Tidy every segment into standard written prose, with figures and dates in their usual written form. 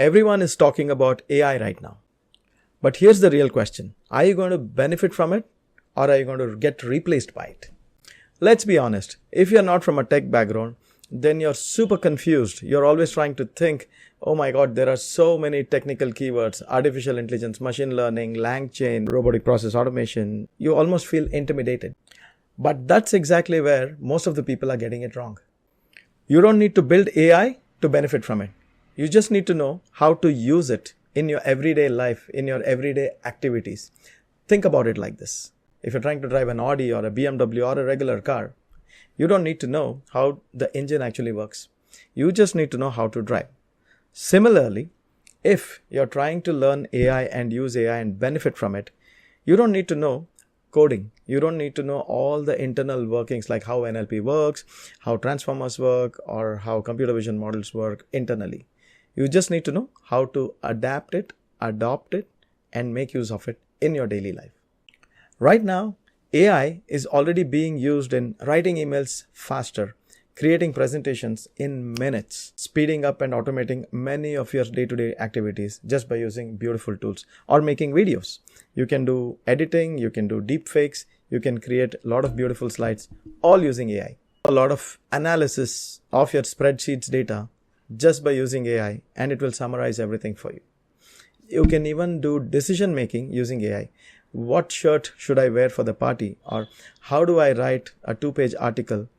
Everyone is talking about AI right now. But here's the real question. Are you going to benefit from it or are you going to get replaced by it? Let's be honest. If you're not from a tech background, then you're super confused. You're always trying to think, oh my God, there are so many technical keywords, artificial intelligence, machine learning, LangChain, robotic process automation. You almost feel intimidated. But that's exactly where most of the people are getting it wrong. You don't need to build AI to benefit from it. You just need to know how to use it in your everyday life, in your everyday activities. Think about it like this. If you're trying to drive an Audi or a BMW or a regular car, you don't need to know how the engine actually works. You just need to know how to drive. Similarly, if you're trying to learn AI and use AI and benefit from it, you don't need to know coding. You don't need to know all the internal workings like how NLP works, how transformers work, or how computer vision models work internally. You just need to know how to adapt it, adopt it, and make use of it in your daily life. Right now, AI is already being used in writing emails faster, creating presentations in minutes, speeding up and automating many of your day-to-day activities just by using beautiful tools, or making videos. You can do editing, you can do deep fakes, you can create a lot of beautiful slides, all using AI. A lot of analysis of your spreadsheets data just by using AI, and it will summarize everything for you. You can even do decision making using AI. What shirt should I wear for the party? Or how do I write a 2-page article?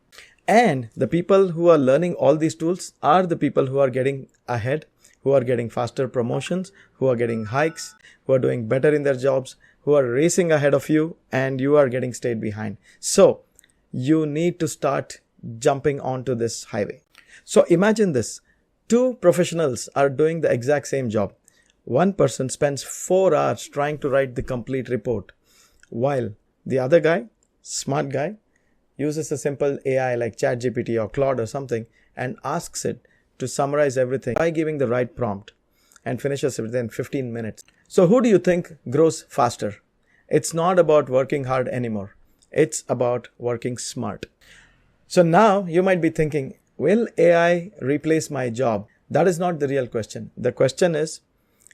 And the people who are learning all these tools are the people who are getting ahead, who are getting faster promotions, who are getting hikes, who are doing better in their jobs, who are racing ahead of you, and you are getting stayed behind. So you need to start jumping onto this highway. So imagine this. 2 professionals are doing the exact same job. One person spends 4 hours trying to write the complete report, while the other guy, smart guy, uses a simple AI like ChatGPT or Claude or something and asks it to summarize everything by giving the right prompt and finishes it within 15 minutes. So who do you think grows faster? It's not about working hard anymore. It's about working smart. So now you might be thinking, will AI replace my job? That is not the real question. The question is,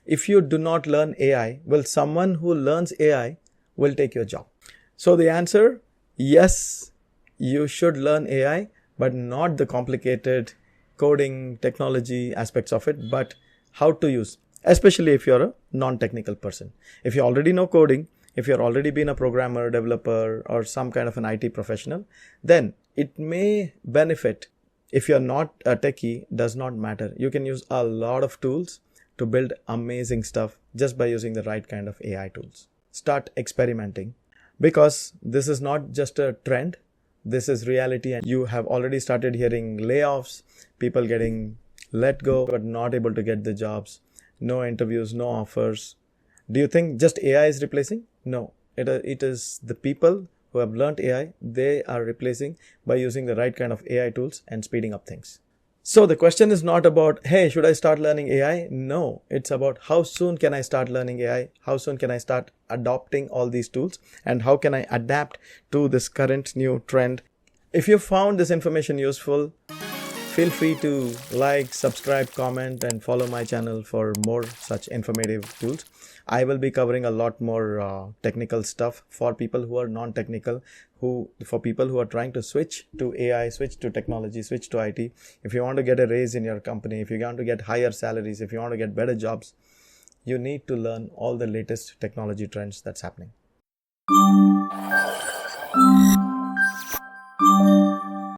if you do not learn AI, will someone who learns AI will take your job? So the answer, yes, you should learn AI, but not the complicated coding technology aspects of it, but how to use, especially if you're a non-technical person. If you already know coding, if you're already been a programmer, developer, or some kind of an IT professional, then it may benefit. If you're not a techie, does not matter. You can use a lot of tools to build amazing stuff just by using the right kind of AI tools. Start experimenting, because this is not just a trend. This is reality, and you have already started hearing layoffs, people getting let go but not able to get the jobs, no interviews, no offers. Do you think just AI is replacing? No, it is the people who have learned AI, they are replacing by using the right kind of AI tools and speeding up things. So the question is not about, hey, should I start learning AI? No, it's about how soon can I start learning AI? How soon can I start adopting all these tools? And how can I adapt to this current new trend? If you found this information useful, feel free to like, subscribe, comment, and follow my channel for more such informative tools. I will be covering a lot more technical stuff for people who are non-technical, for people who are trying to switch to AI, switch to technology, switch to IT. If you want to get a raise in your company, if you want to get higher salaries, if you want to get better jobs, you need to learn all the latest technology trends that's happening.